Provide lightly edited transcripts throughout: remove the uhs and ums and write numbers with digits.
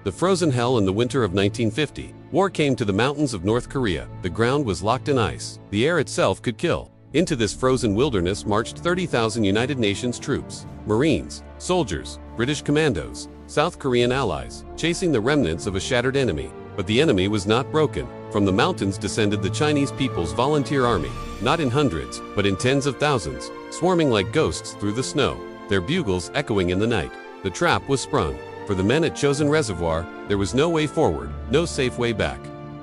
The frozen hell in the winter of 1950. War came to the mountains of North Korea. The ground was locked in ice. The air itself could kill. Into this frozen wilderness marched 30,000 United Nations troops, Marines, soldiers, British commandos, South Korean allies, chasing the remnants of a shattered enemy. But the enemy was not broken. From the mountains descended the Chinese People's Volunteer Army, not in hundreds, but in tens of thousands, swarming like ghosts through the snow, their bugles echoing in the night. The trap was sprung. For the men at Chosin Reservoir, there was no way forward, no safe way back.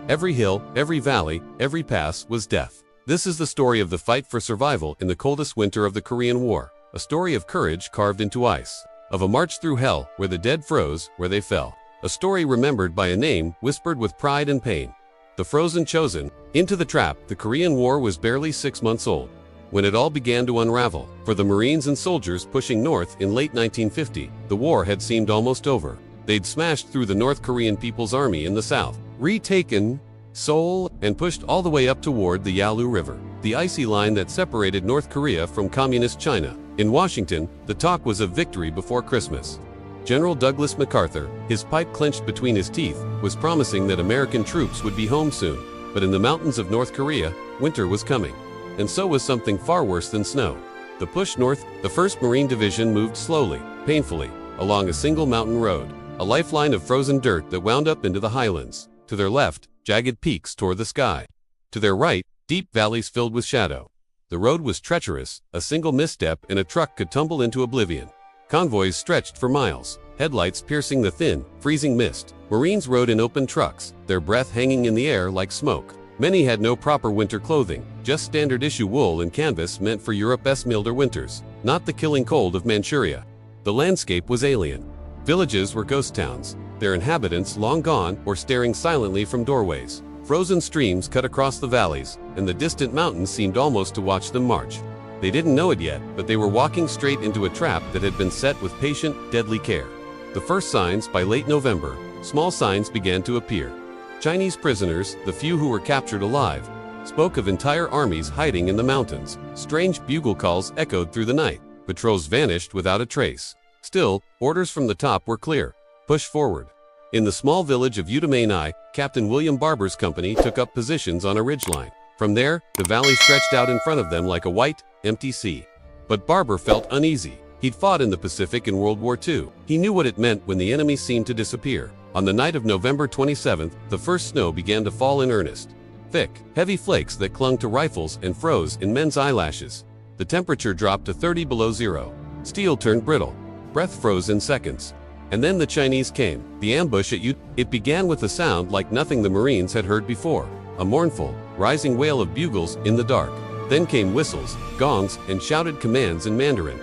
Every hill, every valley, every pass was death. This is the story of the fight for survival in the coldest winter of the Korean War, a story of courage carved into ice, of a march through hell where the dead froze, where they fell, a story remembered by a name whispered with pride and pain. The frozen Chosin. Into the trap. The Korean War was barely 6 months old when it all began to unravel. For the Marines and soldiers pushing north in late 1950, the war had seemed almost over. They'd smashed through the North Korean People's Army in the south, retaken Seoul, and pushed all the way up toward the Yalu River, the icy line that separated North Korea from communist China. In Washington, the talk was of victory before Christmas. General Douglas MacArthur, his pipe clenched between his teeth, was promising that American troops would be home soon. But in the mountains of North Korea, winter was coming. And so was something far worse than snow. The push north. The 1st Marine Division moved slowly, painfully, along a single mountain road, a lifeline of frozen dirt that wound up into the highlands. To their left, jagged peaks tore the sky. To their right, deep valleys filled with shadow. The road was treacherous. A single misstep and a truck could tumble into oblivion. Convoys stretched for miles, headlights piercing the thin, freezing mist. Marines rode in open trucks, their breath hanging in the air like smoke. Many had no proper winter clothing, just standard-issue wool and canvas meant for Europe's milder winters, not the killing cold of Manchuria. The landscape was alien. Villages were ghost towns, their inhabitants long gone or staring silently from doorways. Frozen streams cut across the valleys, and the distant mountains seemed almost to watch them march. They didn't know it yet, but they were walking straight into a trap that had been set with patient, deadly care. The first signs. By late November, small signs began to appear. Chinese prisoners, the few who were captured alive, spoke of entire armies hiding in the mountains. Strange bugle calls echoed through the night. Patrols vanished without a trace. Still, orders from the top were clear. Push forward. In the small village of Utamani, Captain William Barber's company took up positions on a ridgeline. From there, the valley stretched out in front of them like a white, empty sea. But Barber felt uneasy. He'd fought in the Pacific in World War II. He knew what it meant when the enemy seemed to disappear. On the night of November 27th, the first snow began to fall in earnest. Thick, heavy flakes that clung to rifles and froze in men's eyelashes. The temperature dropped to 30 below zero. Steel turned brittle. Breath froze in seconds. And then the Chinese came. The ambush at It began with a sound like nothing the Marines had heard before. A mournful, rising wail of bugles in the dark. Then came whistles, gongs, and shouted commands in Mandarin.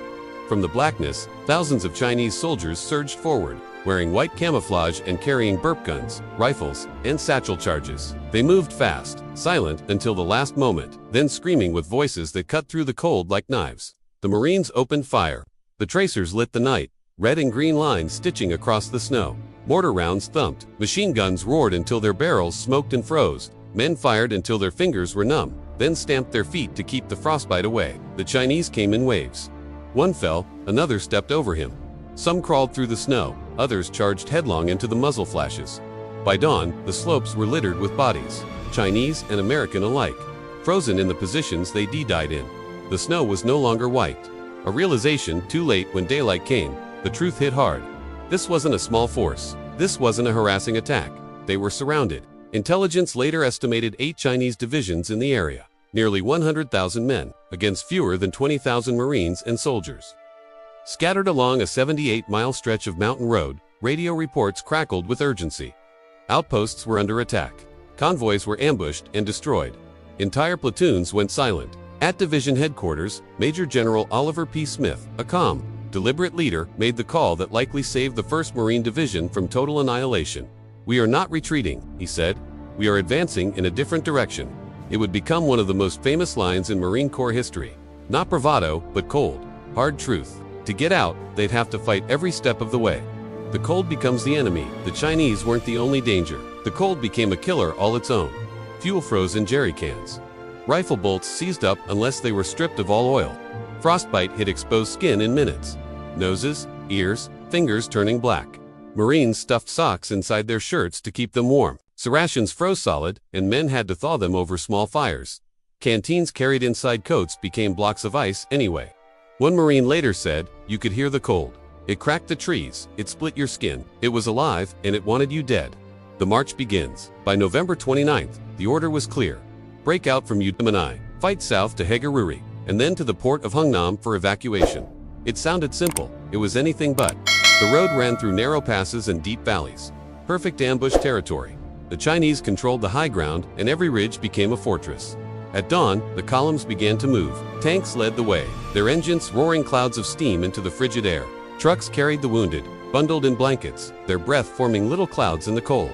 From the blackness, thousands of Chinese soldiers surged forward, wearing white camouflage and carrying burp guns, rifles, and satchel charges. They moved fast, silent until the last moment, then screaming with voices that cut through the cold like knives. The Marines opened fire. The tracers lit the night, red and green lines stitching across the snow. Mortar rounds thumped. Machine guns roared until their barrels smoked and froze. Men fired until their fingers were numb, then stamped their feet to keep the frostbite away. The Chinese came in waves. One fell, another stepped over him. Some crawled through the snow, others charged headlong into the muzzle flashes. By dawn, the slopes were littered with bodies, Chinese and American alike, frozen in the positions they died in. The snow was no longer white. A realization too late. When daylight came, the truth hit hard. This wasn't a small force. This wasn't a harassing attack. They were surrounded. Intelligence later estimated 8 Chinese divisions in the area, nearly 100,000 men, against fewer than 20,000 Marines and soldiers. Scattered along a 78-mile stretch of mountain road, radio reports crackled with urgency. Outposts were under attack. Convoys were ambushed and destroyed. Entire platoons went silent. At division headquarters, Major General Oliver P. Smith, a calm, deliberate leader, made the call that likely saved the 1st Marine Division from total annihilation. "We are not retreating," he said. "We are advancing in a different direction." It would become one of the most famous lines in Marine Corps history. Not bravado, but cold, hard truth. To get out, they'd have to fight every step of the way. The cold becomes the enemy. The Chinese weren't the only danger. The cold became a killer all its own. Fuel froze in jerry cans. Rifle bolts seized up unless they were stripped of all oil. Frostbite hit exposed skin in minutes. Noses, ears, fingers turning black. Marines stuffed socks inside their shirts to keep them warm. So rations froze solid, and men had to thaw them over small fires. Canteens carried inside coats became blocks of ice anyway. One Marine later said, "You could hear the cold. It cracked the trees, it split your skin, it was alive, and it wanted you dead." The march begins. By November 29th, the order was clear. Break out from Udamanai, fight south to Hagaruri, and then to the port of Hungnam for evacuation. It sounded simple, it was anything but. The road ran through narrow passes and deep valleys. Perfect ambush territory. The Chinese controlled the high ground, and every ridge became a fortress. At dawn, the columns began to move. Tanks led the way, their engines roaring clouds of steam into the frigid air. Trucks carried the wounded, bundled in blankets, their breath forming little clouds in the cold.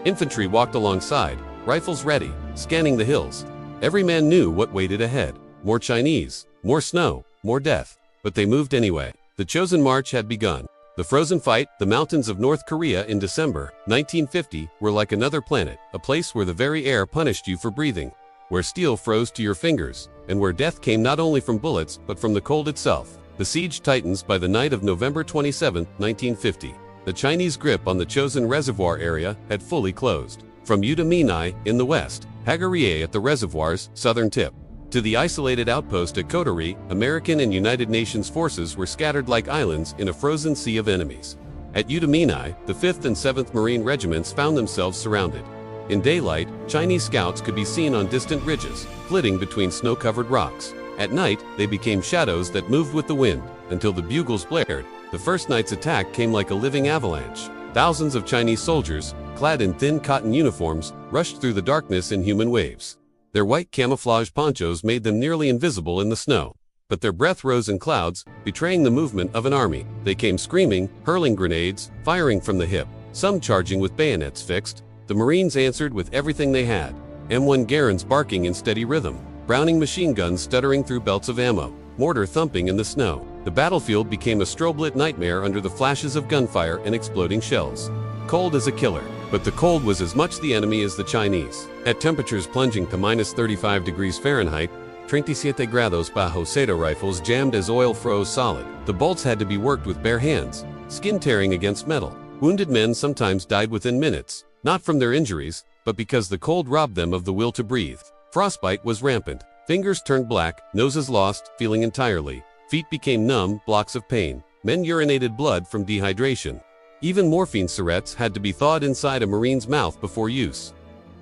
Infantry walked alongside, rifles ready, scanning the hills. Every man knew what waited ahead. More Chinese, more snow, more death. But they moved anyway. The Chosin March had begun. The frozen fight, the mountains of North Korea in December 1950, were like another planet, a place where the very air punished you for breathing, where steel froze to your fingers, and where death came not only from bullets but from the cold itself. The siege tightens by the night of November 27, 1950. The Chinese grip on the Chosin Reservoir area had fully closed. From Udamanai in the west, Hagaruri at the reservoir's southern tip, to the isolated outpost at Kodori, American and United Nations forces were scattered like islands in a frozen sea of enemies. At Udamanai, the 5th and 7th Marine Regiments found themselves surrounded. In daylight, Chinese scouts could be seen on distant ridges, flitting between snow-covered rocks. At night, they became shadows that moved with the wind, until the bugles blared. The first night's attack came like a living avalanche. Thousands of Chinese soldiers, clad in thin cotton uniforms, rushed through the darkness in human waves. Their white camouflage ponchos made them nearly invisible in the snow. But their breath rose in clouds, betraying the movement of an army. They came screaming, hurling grenades, firing from the hip, some charging with bayonets fixed. The Marines answered with everything they had. M1 Garand's barking in steady rhythm, Browning machine guns stuttering through belts of ammo, mortar thumping in the snow. The battlefield became a strobe-lit nightmare under the flashes of gunfire and exploding shells. Cold as a killer. But the cold was as much the enemy as the Chinese. At temperatures plunging to minus 35 degrees Fahrenheit, 37 grados bajo cero rifles jammed as oil froze solid. The bolts had to be worked with bare hands, skin tearing against metal. Wounded men sometimes died within minutes, not from their injuries, but because the cold robbed them of the will to breathe. Frostbite was rampant. Fingers turned black, noses lost, feeling entirely. Feet became numb, blocks of pain. Men urinated blood from dehydration. Even morphine syrettes had to be thawed inside a Marine's mouth before use.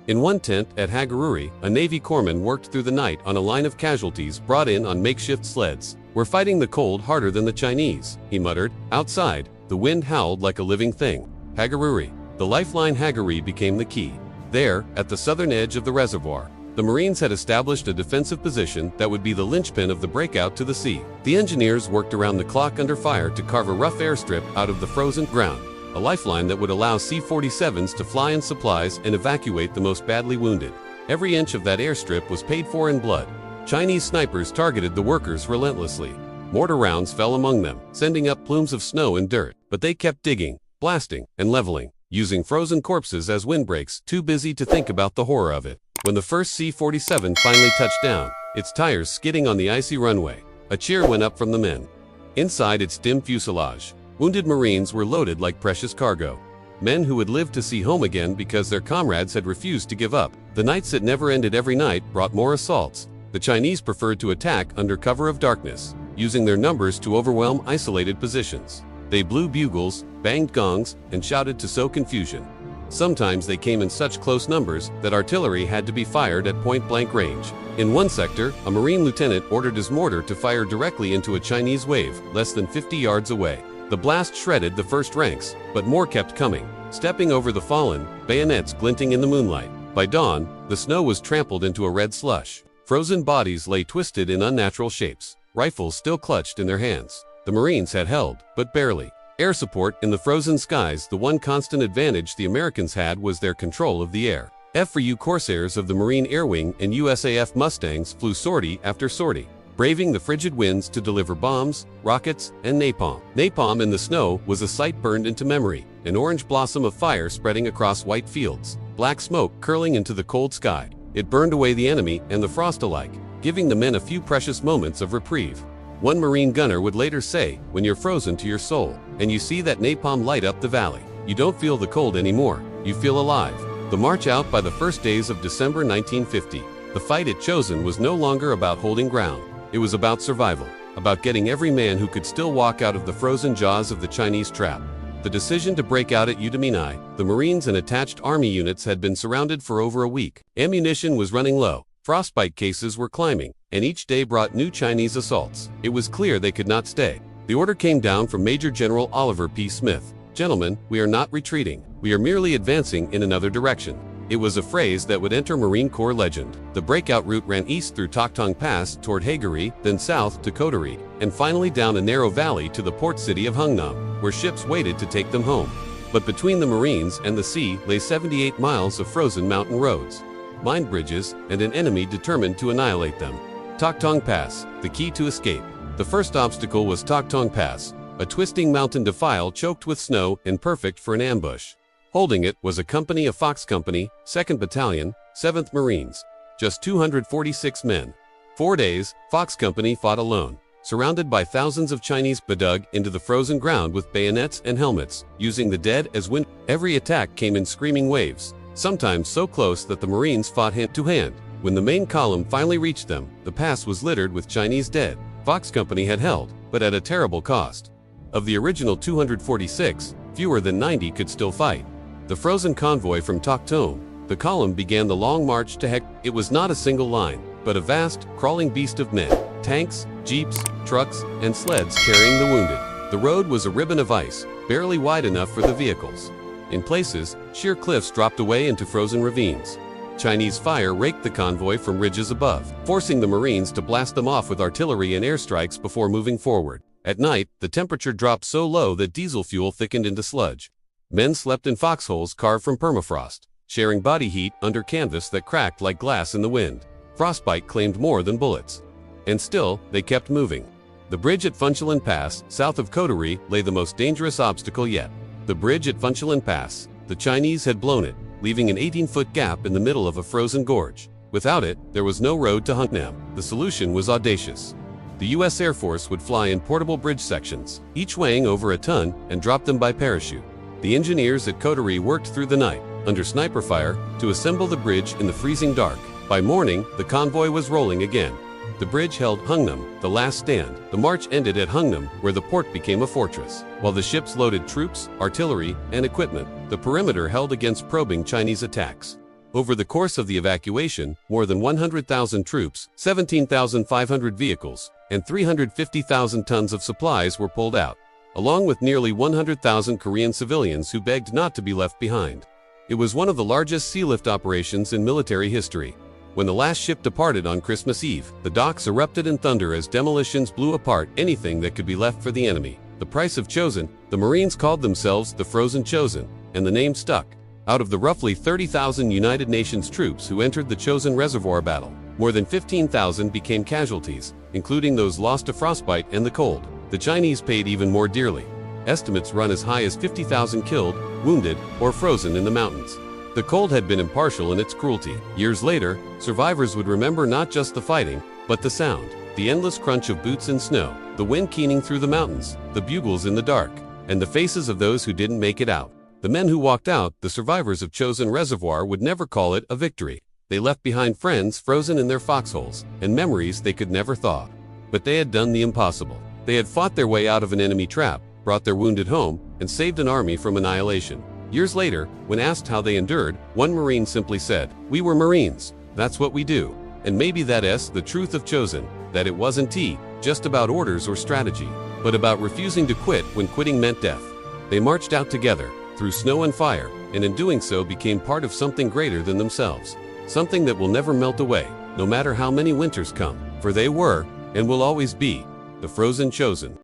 In one tent at Hagaruri, a Navy corpsman worked through the night on a line of casualties brought in on makeshift sleds. "We're fighting the cold harder than the Chinese," he muttered. Outside, the wind howled like a living thing. Hagaruri. The lifeline Hagaruri became the key. There, at the southern edge of the reservoir, the Marines had established a defensive position that would be the linchpin of the breakout to the sea. The engineers worked around the clock under fire to carve a rough airstrip out of the frozen ground. A lifeline that would allow C-47s to fly in supplies and evacuate the most badly wounded. Every inch of that airstrip was paid for in blood. Chinese snipers targeted the workers relentlessly. Mortar rounds fell among them, sending up plumes of snow and dirt. But they kept digging, blasting, and leveling, using frozen corpses as windbreaks, too busy to think about the horror of it. When the first C-47 finally touched down, its tires skidding on the icy runway, a cheer went up from the men. Inside its dim fuselage, wounded Marines were loaded like precious cargo. Men who would live to see home again because their comrades had refused to give up. The nights that never ended every night brought more assaults. The Chinese preferred to attack under cover of darkness, using their numbers to overwhelm isolated positions. They blew bugles, banged gongs, and shouted to sow confusion. Sometimes they came in such close numbers that artillery had to be fired at point-blank range. In one sector, a Marine lieutenant ordered his mortar to fire directly into a Chinese wave, less than 50 yards away. The blast shredded the first ranks, but more kept coming, stepping over the fallen, bayonets glinting in the moonlight. By dawn, the snow was trampled into a red slush. Frozen bodies lay twisted in unnatural shapes, rifles still clutched in their hands. The Marines had held, but barely. Air support in the frozen skies. The one constant advantage the Americans had was their control of the air. F-4U Corsairs of the Marine Air Wing and USAF Mustangs flew sortie after sortie, braving the frigid winds to deliver bombs, rockets, and napalm. Napalm in the snow was a sight burned into memory, an orange blossom of fire spreading across white fields, black smoke curling into the cold sky. It burned away the enemy and the frost alike, giving the men a few precious moments of reprieve. One Marine gunner would later say, "When you're frozen to your soul, and you see that napalm light up the valley, You don't feel the cold anymore, you feel alive. The march out by the first days of December 1950. The fight at Chosin was no longer about holding ground. It was about survival, about getting every man who could still walk out of the frozen jaws of the Chinese trap. The decision to break out at Udaminai, the Marines and attached army units had been surrounded for over a week. Ammunition was running low, frostbite cases were climbing, and each day brought new Chinese assaults. It was clear they could not stay. The order came down from Major General Oliver P. Smith. "Gentlemen, we are not retreating. We are merely advancing in another direction." It was a phrase that would enter Marine Corps legend. The breakout route ran east through Toktung Pass toward Haegari, then south to Kodari, and finally down a narrow valley to the port city of Hungnam, where ships waited to take them home. But between the Marines and the sea lay 78 miles of frozen mountain roads, mine bridges, and an enemy determined to annihilate them. Toktung Pass, the key to escape. The first obstacle was Toktung Pass, a twisting mountain defile choked with snow and perfect for an ambush. Holding it was a company of Fox Company, 2nd Battalion, 7th Marines. Just 246 men. 4 days, Fox Company fought alone, surrounded by thousands of Chinese, dug into the frozen ground with bayonets and helmets, using the dead as wind. Every attack came in screaming waves, sometimes so close that the Marines fought hand to hand. When the main column finally reached them, the pass was littered with Chinese dead. Fox Company had held, but at a terrible cost. Of the original 246, fewer than 90 could still fight. The frozen convoy from Toktung, the column began the long march to Hek. It was not a single line, but a vast, crawling beast of men, tanks, jeeps, trucks, and sleds carrying the wounded. The road was a ribbon of ice, barely wide enough for the vehicles. In places, sheer cliffs dropped away into frozen ravines. Chinese fire raked the convoy from ridges above, forcing the Marines to blast them off with artillery and airstrikes before moving forward. At night, the temperature dropped so low that diesel fuel thickened into sludge. Men slept in foxholes carved from permafrost, sharing body heat under canvas that cracked like glass in the wind. Frostbite claimed more than bullets. And still, they kept moving. The bridge at Funchalen Pass, south of Kodari, lay the most dangerous obstacle yet. The bridge at Funchalen Pass. The Chinese had blown it, leaving an 18-foot gap in the middle of a frozen gorge. Without it, there was no road to Hungnam. The solution was audacious. The U.S. Air Force would fly in portable bridge sections, each weighing over a ton, and drop them by parachute. The engineers at Kodari worked through the night, under sniper fire, to assemble the bridge in the freezing dark. By morning, the convoy was rolling again. The bridge held Hungnam, the last stand. The march ended at Hungnam, where the port became a fortress. While the ships loaded troops, artillery, and equipment, the perimeter held against probing Chinese attacks. Over the course of the evacuation, more than 100,000 troops, 17,500 vehicles, and 350,000 tons of supplies were pulled out, along with nearly 100,000 Korean civilians who begged not to be left behind. It was one of the largest sealift operations in military history. When the last ship departed on Christmas Eve, the docks erupted in thunder as demolitions blew apart anything that could be left for the enemy. The price of Chosin, the Marines called themselves the Frozen Chosin, and the name stuck. Out of the roughly 30,000 United Nations troops who entered the Chosin Reservoir battle, more than 15,000 became casualties, including those lost to frostbite and the cold. The Chinese paid even more dearly. Estimates run as high as 50,000 killed, wounded, or frozen in the mountains. The cold had been impartial in its cruelty. Years later, survivors would remember not just the fighting, but the sound, the endless crunch of boots in snow, the wind keening through the mountains, the bugles in the dark, and the faces of those who didn't make it out. The men who walked out, the survivors of Chosin Reservoir, would never call it a victory. They left behind friends frozen in their foxholes, and memories they could never thaw. But they had done the impossible. They had fought their way out of an enemy trap, brought their wounded home, and saved an army from annihilation. Years later, when asked how they endured, one Marine simply said, "We were Marines. That's what we do." And maybe that's the truth of Chosin, that it wasn't just about orders or strategy, but about refusing to quit when quitting meant death. They marched out together, through snow and fire, and in doing so became part of something greater than themselves. Something that will never melt away, no matter how many winters come, for they were, and will always be, the Frozen Chosin.